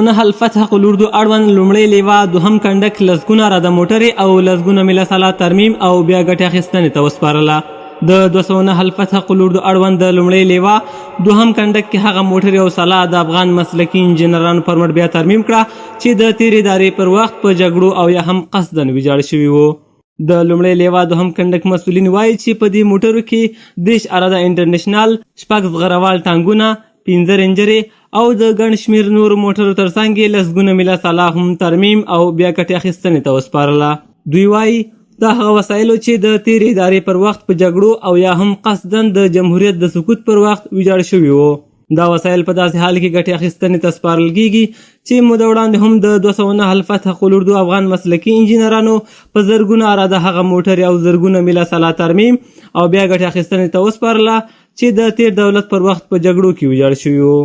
نه الفتح الاردو اړوند لومړی لیوا دوهم کنډک لسګونه راده موټرې او لسګونه میله سالا ترمیم او بیا ګټې اخیستنې ته وسپارله. د 209 الفتح الاردو اړوند د لومړی لیوا دوهم کنډک کې هغه موټرې او سالا د افغان مسلکي انجینرانو پر مټ بیا ترمیم کړه چې د تیرې ادارې پر وخت په جګړو او یا هم قصدن ویجاړ شوي وو. د لومړی لیوا دوهم کنډک مسؤلین وایي چې په دې موټرو کې 10 اراده انټرنیشنل، 6 زغروال ټانګونه، 15 رینجرې او د ګڼ شمېر نورو موټرو ترڅنګ یې لسګونه میله سالا هم ترمیم او بیا ګټې اخیستنې ته وسپارله. دوی وایي دا هغه وسایلو چې د تیرې ادارې پر وخت په جګړو او یا هم قصدن د جمهوریت د سقوط پر وخت ویجاړ شوي وو. دا وسایل په داسې حال کې ګټې اخیستنې ته سپارل کیږي چې موده وړاندې هم د 209 الفتح الاردو افغان مسلکي انجینرانو په زرګونه اراده هغه موټرې او زرګونه میله سالا ترمیم او بیا ګټې اخیستنې ته وسپارله چې د تیر دولت پر وخت په جګړو کې ویجاړ شوي وو.